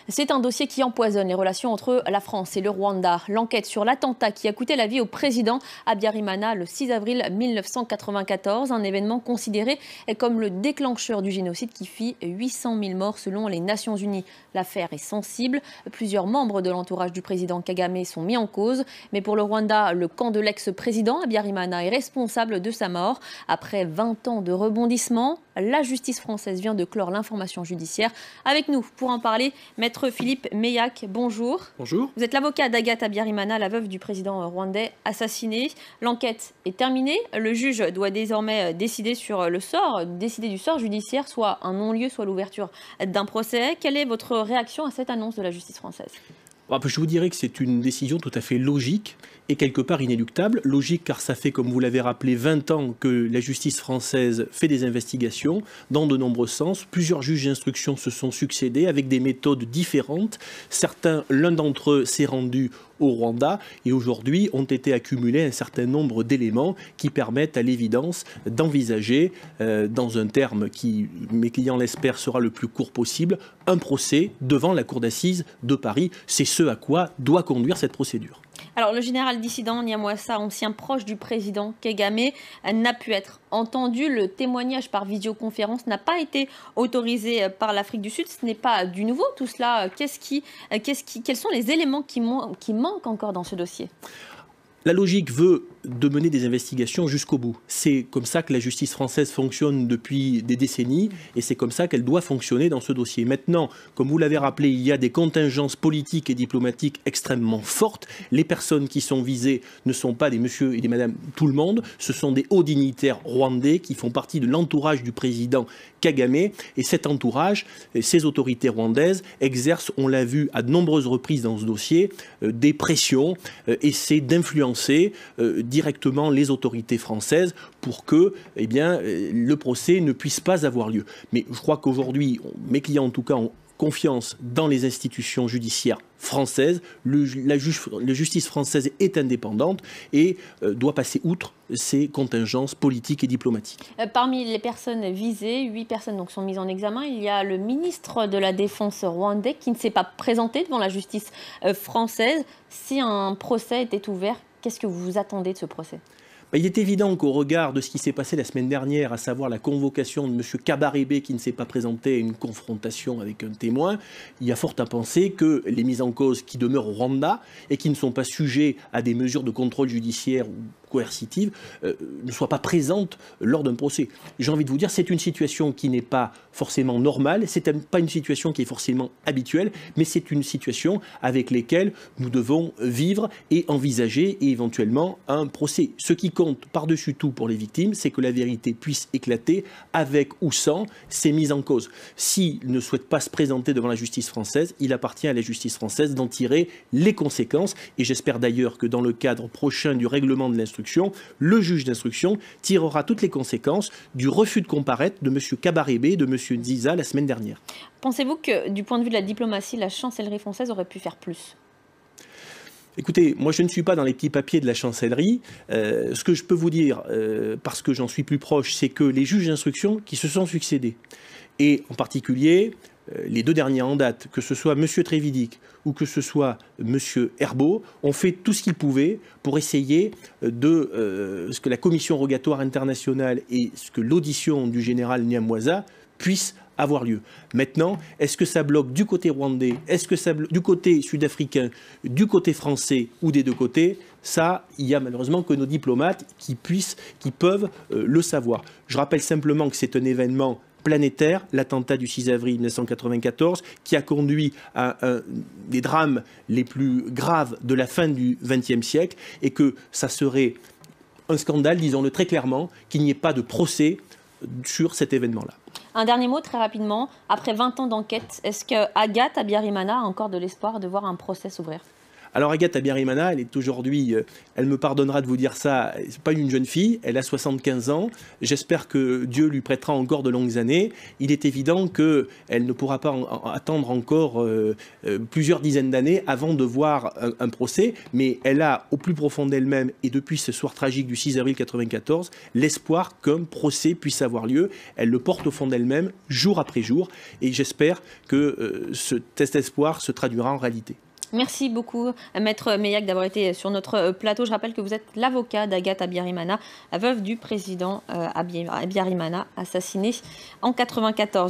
C'est un dossier qui empoisonne les relations entre la France et le Rwanda. L'enquête sur l'attentat qui a coûté la vie au président Habyarimana le 6 avril 1994, un événement considéré comme le déclencheur du génocide qui fit 800 000 morts selon les Nations Unies. L'affaire est sensible. Plusieurs membres de l'entourage du président Kagame sont mis en cause. Mais pour le Rwanda, le camp de l'ex-président Habyarimana est responsable de sa mort. Après 20 ans de rebondissement, la justice française vient de clore l'information judiciaire. Avec nous, pour en parler, Maître Philippe Meilhac, bonjour. Bonjour. Vous êtes l'avocat d'Agathe Habyarimana, la veuve du président rwandais assassiné. L'enquête est terminée. Le juge doit désormais décider du sort judiciaire, soit un non-lieu, soit l'ouverture d'un procès. Quelle est votre réaction à cette annonce de la justice française ? Je vous dirais que c'est une décision tout à fait logique et quelque part inéluctable. Logique car ça fait, comme vous l'avez rappelé, 20 ans que la justice française fait des investigations dans de nombreux sens. Plusieurs juges d'instruction se sont succédés avec des méthodes différentes. L'un d'entre eux s'est rendu au Rwanda et aujourd'hui ont été accumulés un certain nombre d'éléments qui permettent à l'évidence d'envisager, dans un terme qui, mes clients l'espèrent, sera le plus court possible, un procès devant la cour d'assises de Paris. C'est ce à quoi doit conduire cette procédure. Alors, le général dissident Nyamwasa, ancien proche du président Kagame, n'a pu être entendu. Le témoignage par visioconférence n'a pas été autorisé par l'Afrique du Sud. Ce n'est pas du nouveau tout cela. Quels sont les éléments qui manquent encore dans ce dossier ? La logique veut de mener des investigations jusqu'au bout. C'est comme ça que la justice française fonctionne depuis des décennies et c'est comme ça qu'elle doit fonctionner dans ce dossier. Maintenant, comme vous l'avez rappelé, il y a des contingences politiques et diplomatiques extrêmement fortes. Les personnes qui sont visées ne sont pas des monsieur et des madame tout le monde, ce sont des hauts dignitaires rwandais qui font partie de l'entourage du président Kagame et cet entourage, ces autorités rwandaises exercent, on l'a vu à de nombreuses reprises dans ce dossier, des pressions, essaient d'influencer directement les autorités françaises pour que le procès ne puisse pas avoir lieu. Mais je crois qu'aujourd'hui, mes clients en tout cas ont confiance dans les institutions judiciaires françaises. La justice française est indépendante et doit passer outre ces contingences politiques et diplomatiques. Parmi les personnes visées, 8 personnes donc, sont mises en examen. Il y a le ministre de la Défense rwandais qui ne s'est pas présenté devant la justice française. Si un procès était ouvert, qu'est-ce que vous attendez de ce procès ? Il est évident qu'au regard de ce qui s'est passé la semaine dernière, à savoir la convocation de M. Kabarebe qui ne s'est pas présenté à une confrontation avec un témoin, il y a fort à penser que les mises en cause qui demeurent au Rwanda et qui ne sont pas sujets à des mesures de contrôle judiciaire ou coercitive ne soient pas présentes lors d'un procès. J'ai envie de vous dire, c'est une situation qui n'est pas forcément normale, c'est pas une situation qui est forcément habituelle, mais c'est une situation avec laquelle nous devons vivre et envisager et éventuellement un procès. Ce qui compte par-dessus tout pour les victimes, c'est que la vérité puisse éclater avec ou sans ces mises en cause. S'ils ne souhaitent pas se présenter devant la justice française, il appartient à la justice française d'en tirer les conséquences et j'espère d'ailleurs que dans le cadre prochain du règlement de l'instruction, le juge d'instruction tirera toutes les conséquences du refus de comparaître de M. Kabarebe et de M. Nziza la semaine dernière. Pensez-vous que, du point de vue de la diplomatie, la chancellerie française aurait pu faire plus ? Écoutez, moi je ne suis pas dans les petits papiers de la chancellerie. Ce que je peux vous dire, parce que j'en suis plus proche, c'est que les juges d'instruction qui se sont succédés, et en particulier les 2 derniers en date, que ce soit M. Trévidic ou que ce soit M. Herbeau, ont fait tout ce qu'ils pouvaient pour essayer de ce que la commission rogatoire internationale et ce que l'audition du général Nyamwasa puisse avoir lieu. Maintenant, est-ce que ça bloque du côté rwandais, est-ce que ça bloque du côté sud-africain, du côté français ou des deux côtés ? Ça, il y a malheureusement que nos diplomates qui peuvent le savoir. Je rappelle simplement que c'est un événement planétaire, l'attentat du 6 avril 1994, qui a conduit à un des drames les plus graves de la fin du XXe siècle, et que ça serait un scandale, disons-le très clairement, qu'il n'y ait pas de procès sur cet événement-là. Un dernier mot, très rapidement. Après 20 ans d'enquête, est-ce que Agathe Habyarimana a encore de l'espoir de voir un procès s'ouvrir ? Alors Agathe Abiyarimana, elle est aujourd'hui, elle me pardonnera de vous dire ça, c'est pas une jeune fille, elle a 75 ans. J'espère que Dieu lui prêtera encore de longues années. Il est évident qu'elle ne pourra pas attendre encore plusieurs dizaines d'années avant de voir un procès, mais elle a au plus profond d'elle-même, et depuis ce soir tragique du 6 avril 1994, l'espoir qu'un procès puisse avoir lieu. Elle le porte au fond d'elle-même, jour après jour, et j'espère que cet espoir se traduira en réalité. Merci beaucoup, Maître Meillac, d'avoir été sur notre plateau. Je rappelle que vous êtes l'avocat d'Agathe Abiyarimana, la veuve du président Abiyarimana, assassiné en 1994.